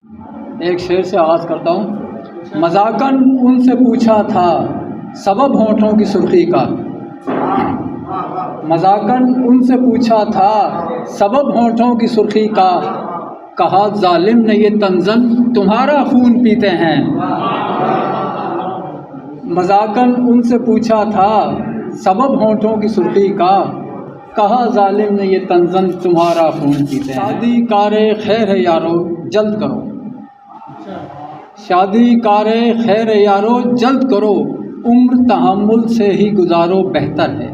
एक शेर से आगाज़ करता हूँ। मज़ाकन उनसे पूछा था सबब होठों की सुर्खी का, मज़ाकन उनसे पूछा था सबब होठों की सुर्खी का, कहा जालिम ने ये तंज़न तुम्हारा खून पीते हैं। मज़ाकन उनसे पूछा था सबब होठों की सुर्खी का, कहा जालिम ने ये तंज़न तुम्हारा खून पीते हैं। शादी कारे खैर है यारो जल्द करो, शादी कारे खैर है यारो जल्द करो, उम्र तहम्मुल से ही गुजारो बेहतर है।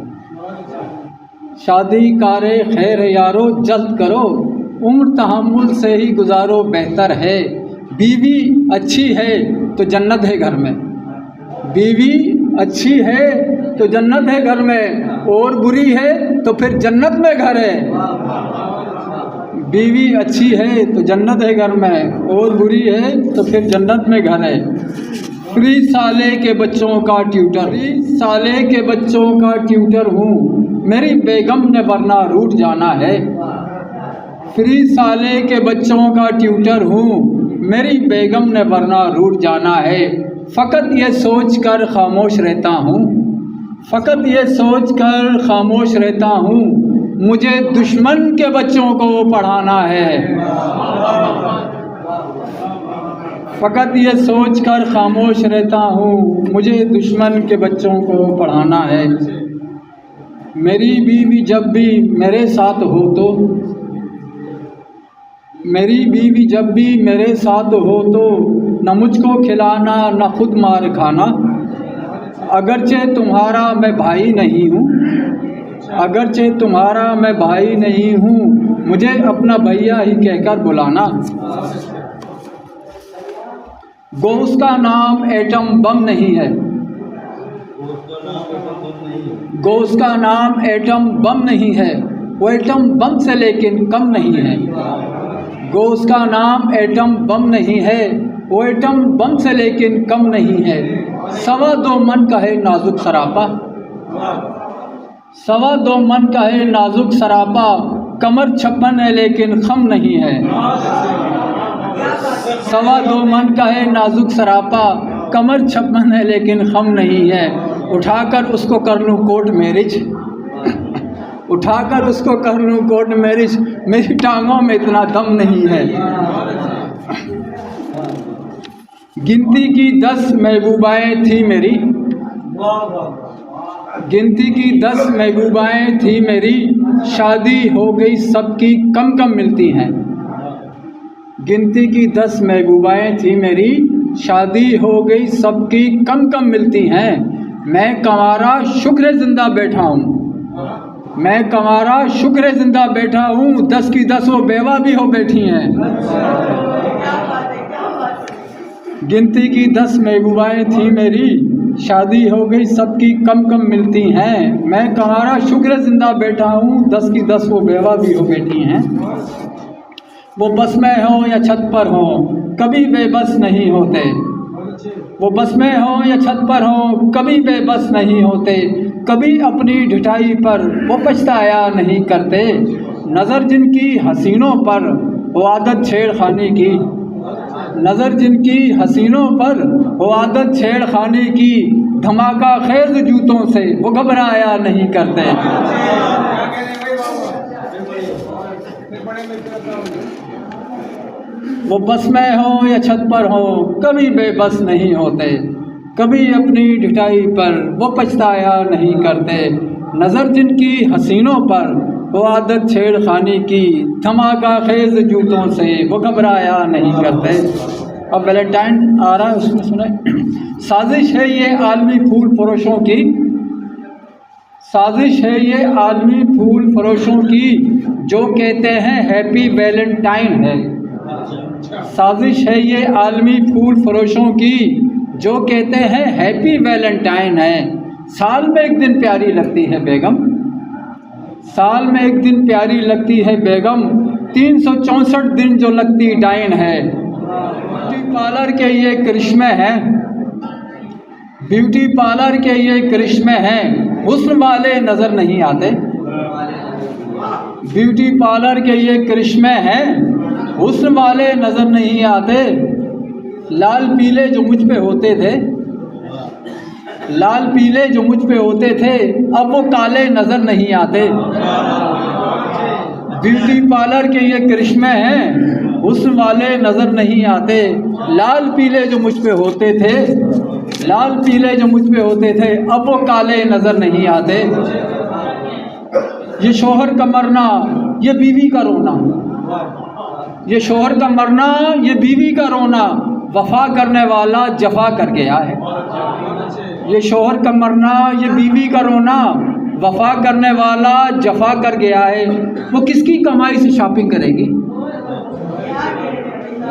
शादी कारे खैर है यारो जल्द करो, उम्र तहम्मुल से ही गुजारो बेहतर है। बीवी अच्छी है तो जन्नत है घर में, बीवी अच्छी है तो जन्नत है घर में, और बुरी है तो फिर जन्नत में घर है। बीवी अच्छी है तो जन्नत है घर में, और बुरी है तो फिर जन्नत में घर है। फ्री साले के बच्चों का ट्यूटर, फ्री साले के बच्चों का ट्यूटर हूँ, मेरी बेगम ने वरना रूठ जाना है। फ्री साले के बच्चों का ट्यूटर हूँ, मेरी बेगम ने वरना रूठ जाना है। फ़कत ये सोच कर खामोश रहता हूँ, फ़कत ये सोच कर खामोश रहता हूँ, मुझे दुश्मन के बच्चों को पढ़ाना है। फ़कत ये सोच कर खामोश रहता हूँ, मुझे दुश्मन के बच्चों को पढ़ाना है। मेरी बीवी जब भी मेरे साथ हो तो, मेरी बीवी जब भी मेरे साथ हो तो, न मुझको खिलाना न खुद मार खाना। अगरचे तुम्हारा मैं भाई नहीं हूँ, अगरचे तुम्हारा मैं भाई नहीं हूँ, मुझे अपना भैया ही कहकर बुलाना। गोश्त का नाम एटम बम नहीं है, गोश्त का नाम एटम बम नहीं है, वो एटम बम से लेकिन कम नहीं है। गोश्त का नाम एटम बम नहीं है, वो एटम बम से लेकिन कम नहीं है। 2.25 मन का है नाजुक सरापा, 2.25 मन का है नाजुक सरापा, कमर 56 है लेकिन खम नहीं है। 2.25 मन का है नाजुक सरापा, कमर 56 है लेकिन खम नहीं है। उठाकर उसको कर लूँ कोर्ट मैरिज, उठाकर उसको कर लूँ कोर्ट मैरिज, मेरी टांगों में इतना दम नहीं है। गिनती की 10 महबूबाएँ थी मेरी, गिनती की 10 महबूबाएँ थी मेरी, शादी हो गई सबकी कम कम मिलती हैं। गिनती की 10 महबूबाएँ थी मेरी, शादी हो गई सबकी कम कम मिलती हैं। मैं कंवारा शुक्र ज़िंदा बैठा हूँ, मैं कंवारा शुक्र ज़िंदा बैठा हूँ, 10 की 10 वो बेवा भी हो बैठी हैं। गिनती की 10 महबूबाएँ थी मेरी, शादी हो गई सबकी कम कम मिलती हैं। मैं कंवारा शुक्र ज़िंदा बैठा हूँ, 10 की 10 वो बेवा भी हो बैठी हैं। वो बस में हो या छत पर हो कभी बेबस नहीं होते, वो बस में हो या छत पर हो कभी बेबस नहीं होते। कभी अपनी ढिठाई पर वो पछताया नहीं करते, नज़र जिनकी हसीनों पर वो आदत छेड़खानी की, नज़र जिनकी हसीनों पर वो आदत छेड़खानी की, धमाका खेज जूतों से वो घबराया नहीं करते। वो बस में हो या छत पर हो कभी बेबस नहीं होते, कभी अपनी ढिठाई पर वो पछताया नहीं करते, नज़र जिनकी हसीनों पर वो आदत छेड़खानी की, धमाका खेज जूतों से वो घबराया नहीं करते। अब वैलेंटाइन आ रहा है, उसमें सुने। साजिश है ये आलमी फूल फरोशों की, साजिश है ये आलमी फूल फरोशों की, जो कहते हैं हैप्पी वैलेंटाइन है। साजिश है ये आलमी फूल फरोशों की, जो कहते हैं हैप्पी वैलेंटाइन है। साल में एक दिन प्यारी लगती है बेगम, साल में एक दिन प्यारी लगती है बेगम, 364 दिन जो लगती डाइन है। ब्यूटी पार्लर के ये करिश्मे हैं, ब्यूटी पार्लर के ये करिश्मे हैं, हुस्न वाले नज़र नहीं आते। ब्यूटी पार्लर के ये करिश्मे हैं, हुस्न वाले नज़र नहीं आते, लाल पीले जो मुझ पे होते थे, लाल पीले जो मुझ पे होते थे, अब वो काले नज़र नहीं आते। ब्यूटी पार्लर के ये करिश्मे हैं, हुस्न वाले नज़र नहीं आते, लाल पीले जो मुझ पे होते थे, लाल पीले जो मुझ पे होते थे, अब वो काले नज़र नहीं आते। ये शोहर का मरना, ये बीवी का रोना, ये शोहर का मरना, ये बीवी का रोना, वफा करने वाला जफा कर गया है। ये शोहर का मरना, ये बीवी का रोना, वफा करने वाला जफा कर गया है। वो किसकी कमाई से शॉपिंग करेगी,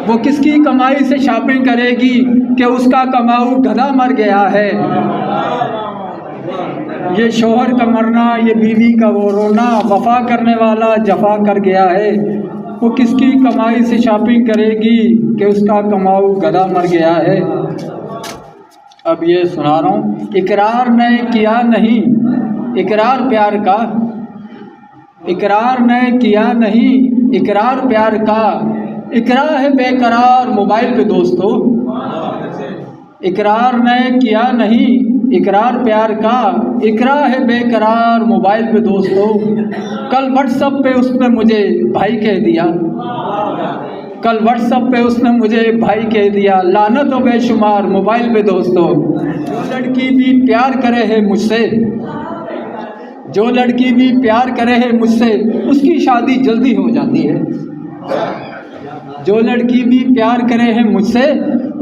वो किसकी कमाई से शॉपिंग करेगी कि उसका कमाऊ गधा मर गया है। ये शोहर का मरना, ये बीवी का वो रोना, वफा करने वाला जफा कर गया है। वो किसकी कमाई से शॉपिंग करेगी कि उसका कमाऊ गधा मर गया है। अब ये सुना रहा हूँ। इकरार ने किया नहीं, इकरार प्यार का, इकरार ने किया नहीं, इकरार प्यार का, इकरार है बेकरार मोबाइल पे दोस्तों। इकरार ने किया नहीं, इकरार प्यार का, इकरार है बेकरार मोबाइल पे दोस्तों। कल व्हाट्सएप पे उसने मुझे भाई कह दिया, कल व्हाट्सएप पे उसने मुझे भाई कह दिया, लानत हो बेशुमार मोबाइल पे दोस्तों। जो लड़की भी प्यार करे है मुझसे, जो लड़की भी प्यार करे है मुझसे, उसकी शादी जल्दी हो जाती है। जो लड़की भी प्यार करे है मुझसे,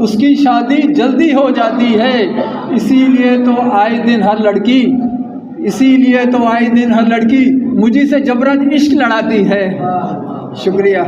उसकी शादी जल्दी हो जाती है। इसीलिए तो आए दिन हर लड़की, इसीलिए तो आए दिन हर लड़की मुझे से जबरन इश्क लड़ाती है। शुक्रिया।